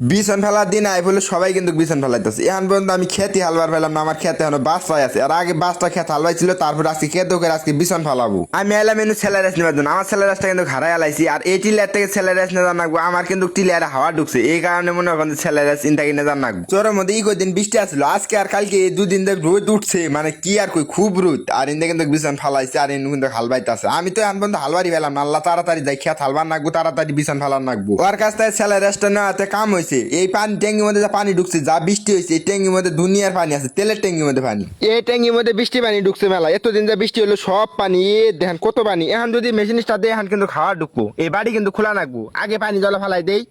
বিছন ফেলার দিন আই বলে সবাই কিন্তু বিছন ফেলাইতেছে এখন পর্যন্ত আমি খেতে হালবার পেলাম না। আমার খেতে এখনো বাসটাই আছে, আর আগে বাসটা খেতে হালবাই ছিল, তারপর আজকে খেতে করে আজকে বিছন ফেলাবো। আমি এলাম এনু ছেলের রেস্ট নেবার জন্য। আমার ছেলের রেস্টটা কিন্তু হারাই আলাইছি, আর এই টিলার থেকে ছেলের রেস্ট নিয়ে জানাকবো। আমার কিন্তু টিলারে হাওয়া ঢুকছে, এই কারণে মনে করেন ছেলের রেস্ট চিন্তা কিনে জানাকবো। চোরের মধ্যে ই কদিন বৃষ্টি আসলো, আজকে আর কালকে এই দুদিন দেখ রোদ উঠছে, মানে কি আর কই খুব রোদ। আর ইন্দে কিন্তু বিছন ফেলাইছে, আর ইন্দু কিন্তু হালবাইতেছে। আমি তো এখন পর্যন্ত হালবারই পেলাম না। আল্লাহ তাড়াতাড়ি যাই খেত হালবার নাকবো, তাড়াতাড়ি বিছন ফেলার নাকবো। ওর কাছ থেকে ছেলের রেস্টটা নেওয়াতে কাম হয়েছে। এই পানি ট্যাঙ্কির মধ্যে যা পানি ঢুকছে, যা বৃষ্টি হয়েছে, এই ট্যাঙ্কির মধ্যে দুনিয়ার পানি আছে, তেলের ট্যাঙ্কির মধ্যে পানি। এই ট্যাঙ্কির মধ্যে বৃষ্টি পানি ঢুকছে মেলা। এতদিন যা বৃষ্টি হলো সব পানি, দেখেন কত পানি। এখন যদি মেশিন স্টার্ট দেয় এখন কিন্তু খাওয়া ঢুকবো। এই বাড়ি কিন্তু খোলা রাখবো, আগে পানি জলে ফেলাই দেই।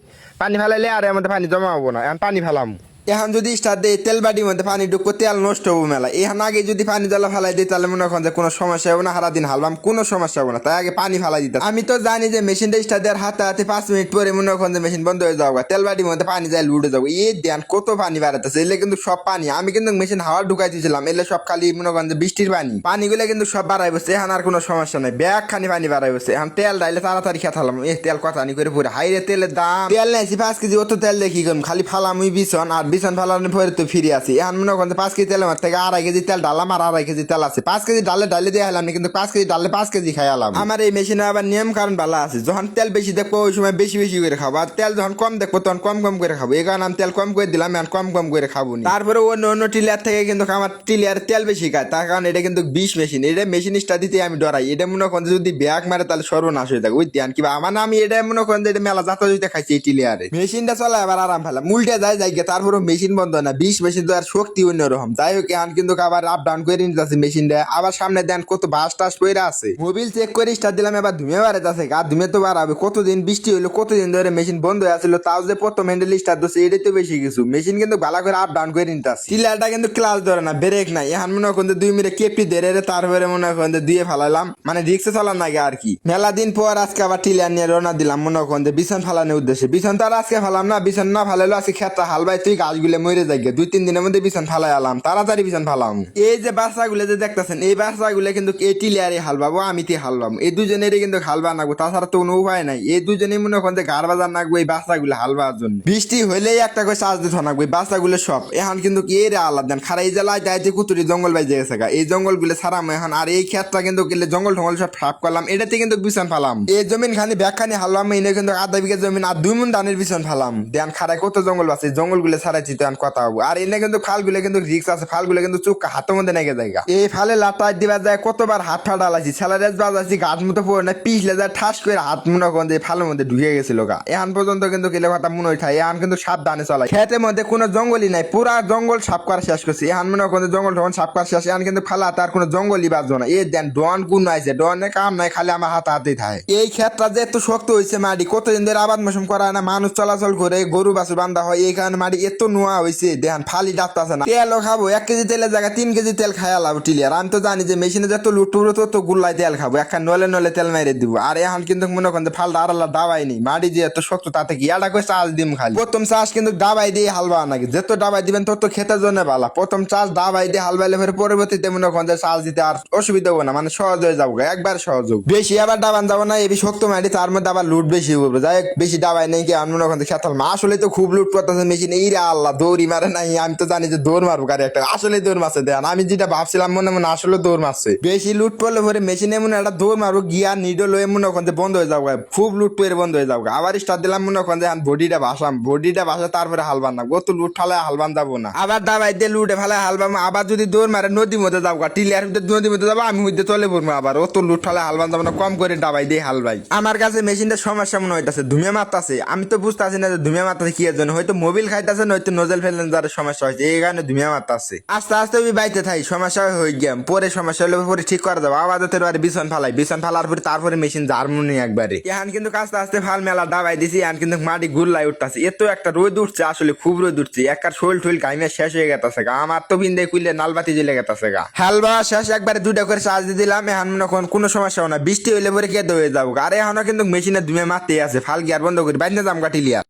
পানি ফেলাইলে আর আমাদের পানি জমা হবো না, এখন পানি ফেলাম। এখন যদি স্টার্ট দেয় তেল বাড়ির মধ্যে পানি ঢুকবো, তেল নষ্ট হবো মেলা। এখন আগে যদি পানি জ্বালা ফেলাই দিই তাহলে মনে করেন যে কোনো সমস্যা হবে না, সারাদিন হালবাম কোনো সমস্যা হবে না। তাই আগে পানি ফেলাই দিতে। আমি তো জানি যে মেশিনটা স্টার্ট দেওয়ার হাতে হাতে 5 মিনিট পরে মনে করেন যে মেশিন বন্ধ হয়ে যাবো, তেল বাড়ির মধ্যে পানি যায় লুটে যাবো। এই দেন কত পানি বাড়াতেছে, এলে কিন্তু সব পানি। আমি কিন্তু মেশিন হাওয়া ঢুকাই দিয়েছিলাম, এলে সব খালি মনে করেন যে বৃষ্টির পানি। পানিগুলো কিন্তু সব বাড়াই বসছে, এখন আর কোনো সমস্যা নাই। ব্যাগ খানি পানি বাড়াই বসছে। এখন তেল ডাইলে তাড়াতাড়ি খেতালাম। এই তেল কথা নি করে পুরো হাইরে তেলের দাম। তেল নেছি 5 কেজি, অত তেল দেখি করুন খালি ফালামুই বিছন, আর বিছন ফালানোর পরে তো ফিরে আসি। এখন মনে করেন 5 কেজি তেলের থেকে 2.5 কেজি তেল ডালাম, আর 2.5 কেজি তেল আছে। 5 কেজি ডালে ডালে দিয়ে হলাম, কিন্তু 5 কেজি ডালে 5 কেজি খাই আলাম। আমার এই মেশিনে আবার নিয়ম কারণ ভালো আছে, যখন তেল বেশি দেখবো ওই সময় বেশি বেশি করে খাবো, আর তেল যখন কম দেখবো তখন কম কম করে খাবো। এই কারণে আমি তেল কম করে দিলাম, এখন কম কম করে খাবো। তারপরে অন্য অন্য টিলার থেকে কিন্তু আমার টিলার তেল বেশি খায়, তার কারণ এটা কিন্তু 20 মেশিন। এটা মেশিন স্টার্ট দিতে আমি ডরাই। এটা মনে করেন যদি ব্যাগ মারে তাহলে সর্বনাশ হয়ে থাকে, বুঝতেন কিবা আমার আমি এটা মনে করেন যে এটা মেলা যাতা যদি খাইছি এই টিলিয়ারে। মেশিনটা চলে আবার আরাম ফেলা উল্টে যায় যাই, তারপরে মেশিন বন্ধ না। 20 মেশিন তো আর শক্তি অন্যরকম। যাই হোক এখন কিন্তু আবার আপ ডাউন করে নিতে আছে মেশিনটা। আবার সামনে দেন কত বাস টাস পইরা আছে। মোবিল চেক করে স্টার্ট দিলাম, এবার ধুমে বাড়ে যাচ্ছে। আর ধুমে তো বাড়াবে, কতদিন বৃষ্টি হইলো, কতদিন ধরে মেশিন বন্ধ হয়ে আসলো, তাও যে প্রথম হ্যান্ডেল স্টার্ট দিচ্ছে এটাই তো বেশি কিছু। মেশিন কিন্তু ভালো করে আপ ডাউন করে নিতে আছে। টিলারটা কিন্তু ক্লাস ধরে না, ব্রেক নাই। এখন মনে করেন 2 মিনিট কেপটি ধরে তারপরে মনে করেন দিয়ে ফেলাইলাম, মানে রিক্সে চালান নাকি আর কি। মেলা দিন পর আজকে আবার টিলার নিয়ে রওনা দিলাম মনে করেন বিছন ফালানোর উদ্দেশ্যে। বিছন তো আর আজকে ফালাম না, বিছন না ফালাইলো আজকে খেতটা হালবাই তুই গাছগুলো মরে যাই। 2-3 দিনের মধ্যে বিছন ফালাই আলাম, তাড়াতাড়ি বিছন ফালাম। এই যে বাচ্চাগুলো যে দেখতেছেন, এই বাচ্চাগুলো কিন্তু এই টিলিয়ারে হালবাবো, আমি তে হালবাম। এই দুজনেরই কিন্তু হালবা নাগবো, তাছাড়া তো কোনো উপায় নাই। এই দুজনেই মনে করেন ঘাড় বাজার নাগবো এই বাচ্চাগুলো হালবার জন্য। বৃষ্টি হইলেই একটা করে চার্জ দিতে নাগবো এই বাচ্চাগুলো সব। এখন কিন্তু এর আলাদা দেন খারাই জেলায় যাইতে কুতুরি জঙ্গল বাইজে গেছে গা, এই জঙ্গলগুলো ছাড়াম এখন। আর এই ক্ষেতটা কিন্তু গেলে জঙ্গল টঙ্গল সব সাফ করলাম, এটাতে কিন্তু বিছন ফালাম। এই জমিন খানি ব্যাগ খানি হাললাম, এনে কিন্তু আধা বিঘা জমিন আর 2 মণ ধানের বিছন ফালাম। দেন খারাই কত জঙ্গল আছে, জঙ্গলগুলো ছাড়াইছি তো কথা হবো। আর এনে কিন্তু ফালগুলো কিন্তু রিক্স আছে, ফালগুলো কিন্তু চুক্কা হাতের মধ্যে নেগে জায়গা। এই ফালে লাটা দিবা যায় কতবার হাত ফাটালাইছি, ছেলেদের বাজাইছি গাছ মতো পড়ে না, পিছলে যায় ঠাস করে হাত মনে করেন যে ফালের মধ্যে ঢুকে গেছিল গা। এখন পর্যন্ত কিন্তু গেলে কথা মনে হয় এখন কিন্তু সাবধানে চলাই। খেতের মধ্যে কোনো জঙ্গলই নাই, পুরা জঙ্গল সাফ করা শেষ করছি। এখন মনে করেন জঙ্গল টঙ্গল সাফ করা শেষ। এখন কিন্তু ফালা তার কোনো জঙ্গলই বাজবো না। এই দেন ডন কোন আইছে, ডনের কাম নাই, খালি আমার হাতে হাতেই থাকে। এই ক্ষেতটা যে এত শক্ত হয়েছে, মাটি কতদিন ধরে আবাদ মৌসুম করা না, মানুষ চলাচল করে, গরু বাছুর বান্ধা হয়, এই কারণে মাটি এত নোয়া হয়েছে। দেখেন ফালি ডাকতেছে না। তেলও খাবো, 1 কেজি তেলের জায়গায় 3 কেজি তেল খাইয়া লাভ টিলিয়ার। আমি তো জানি যে মেশিনে যত লুটুরো তত গুল্লাই তেল খাবো, একখান নলে নলে তেল মেরে দিব। আর এখন কিন্তু মনে করেন ফালটা আর আল্লাহ দাবাই নেই, মাটি যে এত শক্ত তাতে কি এটা করে চাষ দিম খালি। প্রথম চাষ কিন্তু দাবাই দিয়ে হালবা নাকি, যত দাবাই দিবেন তত খেতের জন্য ভালো। প্রথম চাষ দাবাই দিয়ে হালবাইলে ফের পরবর্তীতে মনে করেন চাষ দিতে আর অসুবিধা হবে না, মানে সহজ হয়ে যাবো, একবার সহজ হোক। বেশি আবার ডাবান যাবো না, এই শক্ত মাটি, তার মধ্যে আবার লুট বেশি করবো। যাই বেশি দাবাই নেই কি আমি মনে করেন খেতাল আসলে তো খুব লুট করতেছে মেশিন। এই রে আল্লাহ দৌড়ি মারে নাই, আমি তো জানি যে দৌড় মারবো গাড়ি একটা, আসলে দৌড় মারছে। দেন আমি যেটা ভাবছিলাম মনে মনে আসলে দৌড় মারছে। বেশি লুট পড়লে পরে মেশিনে মনে একটা দৌড় মারবো, গিয়া নিডল হয়ে মনে করেন বন্ধ হয়ে যাবো, খুব লুট পেয়ে বন্ধ হয়ে যাবো। আবার স্টার্ট দিলাম মনে করেন বডিটা ভাসাম, বডিটা ভাসা তারপরে হালবান না, তো লুট ফালায় হালবান যাবো না। আবার দাবাই দিয়ে লুটে ফেলায় হালবাম। আবার যদি দৌড় মারে নদীর মধ্যে যাবো, টিলিয়ার নদীর মধ্যে যাবো, আমি মধ্যে চলে পড়বো। আবার ও তো লুট ফালায় হালবান যাবো না, কম করে দাবাই দিয়ে হালবাই। আমার কাছে মেশিনটা সমস্যা মনে হইতাছে, ধুমে মারতাছে। আমি তো বুঝতে পারছি না যে ধুমে মারতাছে কি এর জন্য, হয়তো মোবিল খাইতেছে, নয়তো নজল ফেলেন যার সমস্যা হয়েছে, এই কারণে ধুমে মারতাছে। আস্তে আস্তে ওই বাইতে থাই, সমস্যা হয়ে গিয়ে পরে সমস্যা হলে পরে ঠিক করে যাবো। আবার বিছন ফালাই, বিছন ফালার পরে তারপরে মেশিন জার্মনি একবারে। এখন কিন্তু আস্তে আস্তে ফাল মেলা দাবাই দিছি। এখন কিন্তু মাটি গুল্লাই উঠতেছে, এত একটা রোদ উঠছে, আসলে খুব রোদ উঠছে। একটা শোল ঠোল গাইমে শেষ হয়ে গেছে গা, আমার তো বিন্দে কুইলে নালবাতি জ্বলে গেছে গা। হালবা শেষ, একবারে 2টা করে চার্জ দিয়ে দিলাম। এখন মনে করেন কোনো সমস্যা না, বৃষ্টি হইলে পরে কেটে হয়ে যাবো। আর এখনো কিন্তু মেশিনে ধুমে মারতে আছে, ফাল গিয়ার বন্ধ করি বাইরে যাম গা টিলিয়ার।